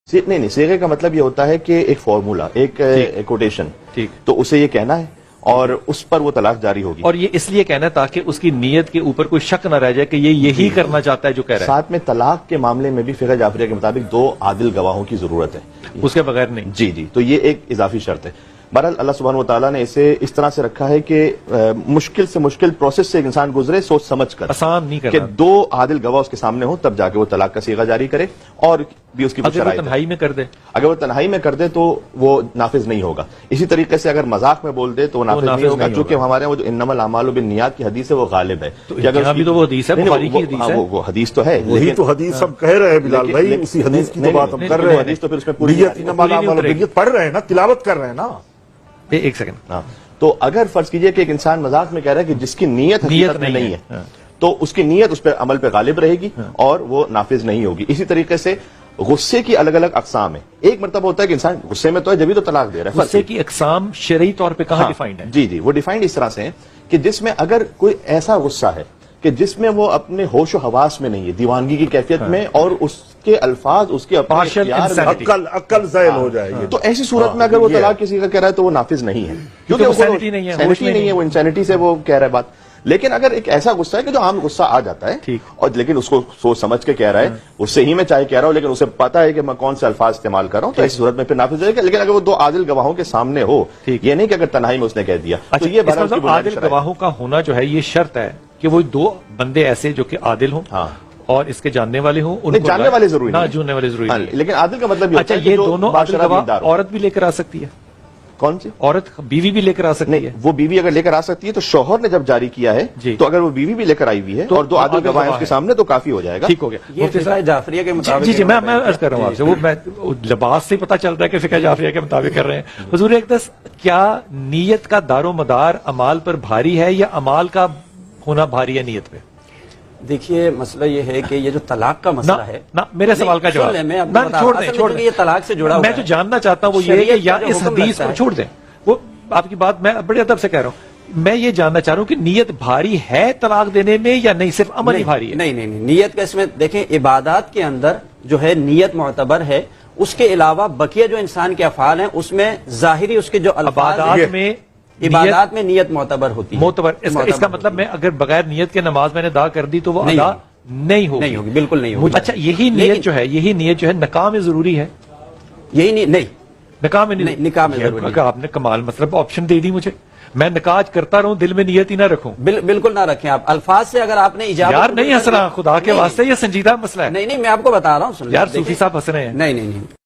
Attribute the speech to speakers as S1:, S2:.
S1: نہیں صیغے کا مطلب یہ ہوتا ہے کہ ایک فارمولا، ایک کوٹیشن، تو اسے یہ کہنا ہے اور اس پر وہ طلاق جاری ہوگی.
S2: اور یہ اس لیے کہنا ہے تاکہ اس کی نیت کے اوپر کوئی شک نہ رہ جائے کہ یہ یہی کرنا چاہتا ہے جو کہہ رہا ہے.
S1: ساتھ میں طلاق کے معاملے میں بھی فقہ جعفریہ کے مطابق 2 عادل گواہوں کی ضرورت ہے،
S2: اس کے بغیر نہیں.
S1: جی تو یہ ایک اضافی شرط ہے. بہرحال اللہ سبحانہ وتعالیٰ نے اسے اس طرح سے رکھا ہے کہ مشکل سے مشکل پروسیس سے ایک انسان گزرے سوچ سمجھ کر،
S2: آسان نہیں کرنا
S1: کہ 2 عادل گواہ اس کے سامنے ہوں تب جا کے وہ طلاق کا صیغہ جاری کرے. اور بھی اس کی
S2: اگر وہ تنہائی میں کر دے،
S1: اگر وہ تنہائی میں کر دے تو وہ نافذ نہیں ہوگا. اسی طریقے سے اگر مذاق میں بول دے تو وہ نافذ نہیں ہوگا، چونکہ ہمارے وہ جو انما الاعمال بالنیات کی حدیث ہے وہ غالب ہے.
S2: یہاں بھی تو وہ حدیث ہے، بخاری کی حدیث ہے،
S1: وہ حدیث تو ہے،
S3: وہی تو حدیث ہم کہہ رہے ہیں بلال بھائی، اسی حدیث کی تو بات ہم کر رہے ہیں.
S1: حدیث تو پھر اس میں پوری
S3: انما الاعمال بالنیات پڑھ رہے ہیں نا، تلاوت کر رہے ہیں نا.
S2: ایک سیکنڈ.
S1: تو اگر فرض کیجئے کہ ایک انسان مذاق میں کہہ رہا ہے کہ جس کی نیت حقیقت میں نہیں ہے تو اس کی نیت اس پہ عمل پہ غالب رہے گی اور وہ نافذ نہیں ہوگی. اسی طریقے سے غصے کی الگ الگ اقسام ہیں. ایک مرتبہ ہوتا ہے کہ انسان غصے میں تو ہے جبھی تو طلاق دے رہا ہے.
S2: غصے کی اقسام شرعی طور پہ کہاں ڈیفائنڈ ہے؟
S1: جی وہ ڈیفائنڈ اس طرح سے ہیں کہ جس میں اگر کوئی ایسا غصہ ہے کہ جس میں وہ اپنے ہوش و حواس میں نہیں ہے، دیوانگی کی کیفیت میں، اور اس کے الفاظ اس کے
S3: عقل زائل ہو جائے گی،
S1: تو ایسی صورت میں اگر وہ طلاق کسی کا کہہ رہا ہے تو وہ نافذ نہیں ہے، کیونکہ وہ
S2: سینٹی نہیں ہے،
S1: وہ انسینٹی سے وہ کہہ رہا ہے بات. لیکن اگر ایک ایسا غصہ ہے کہ جو عام غصہ آ جاتا ہے اور لیکن اس کو سوچ سمجھ کے کہہ رہا ہے، اس سے ہی میں چاہے کہہ رہا ہوں لیکن اسے پتا ہے کہ میں کون سے الفاظ استعمال کر رہا ہوں، تو ایسی صورت میں پھر نافذ ہو جائے گا. لیکن اگر وہ 2 عادل گواہوں کے سامنے ہو، یہ نہیں کہ اگر تنہائی میں اس نے کہہ دیا تو یہ
S2: عادل گواہوں کا ہونا جو ہے یہ شرط ہے کہ وہ 2 بندے ایسے جو کہ عادل ہوں اور اس کے جاننے والے ہوں.
S1: جاننے والے ضروری
S2: نہیں، جاننے والے ضروری نہیں،
S1: لیکن عادل کا مطلب
S2: اچھا یہ دونوں عادل گواہ عورت بھی لے کر آ سکتی ہے.
S1: کون سی
S2: عورت؟ بیوی بھی لے کر آ سکتی ہے.
S1: وہ بیوی اگر لے کر آ سکتی ہے تو شوہر نے جب جاری کیا ہے تو اگر وہ بیوی بھی لے کر آئی ہوئی ہے اور 2 عادل گواہ ہیں اس کے سامنے تو کافی ہو جائے گا.
S2: ٹھیک ہو گیا.
S4: یہ فقہ جعفریہ کے مطابق
S2: جی میں عرض کر رہا ہوں آپ سے، وہ میں لباس سے پتہ چل رہا ہے کہ فقہ جعفریہ کے مطابق کر رہے ہیں. حضور اقدس، کیا نیت کا دار و مدار اعمال پر بھاری ہے یا اعمال کا ہونا بھاری ہے نیت پہ؟
S4: دیکھیے مسئلہ یہ ہے کہ یہ جو طلاق کا مسئلہ ہے،
S2: میرے سوال کا جواب
S4: چھوڑ دیں، یہ طلاق سے جڑا ہوا ہے.
S2: میں جو جاننا چاہتا ہوں وہ یہ کہ یا اس حدیث کو چھوڑ دیں، وہ آپ کی بات میں بڑے ادب سے کہہ رہا ہوں. میں یہ جاننا چاہ رہا ہوں کہ نیت بھاری ہے طلاق دینے میں یا نہیں، صرف عمل ہی بھاری ہے؟
S4: نہیں نیت کا اس میں دیکھیں، عبادات کے اندر جو ہے نیت معتبر ہے. اس کے علاوہ بقیہ جو انسان کے افعال ہیں اس میں ظاہری اس کے جو الفاظ عبادات میں نیت معتبر ہوتی ہے.
S2: معتبر اس کا مطلب میں اگر بغیر نیت کے نماز میں نے ادا کر دی تو وہ ادا نہیں ہوگی؟
S4: بالکل نہیں ہوگی.
S2: اچھا یہی نیت جو ہے نکاح میں ضروری ہے؟
S4: یہی نہیں،
S2: نکاح میں نہیں.
S4: نکاح میں ضروری ہے.
S2: آپ نے کمال مطلب آپشن دے دی مجھے، میں نکاح کرتا رہوں دل میں نیت ہی نہ رکھوں.
S4: بالکل نہ رکھیں آپ. الفاظ سے اگر آپ نے اجابت،
S2: یار نہیں ہنس رہا، خدا کے واسطے یہ سنجیدہ مسئلہ ہے.
S4: نہیں میں آپ کو بتا رہا ہوں.
S2: یار صوفی صاحب ہنس رہے ہیں.
S4: نہیں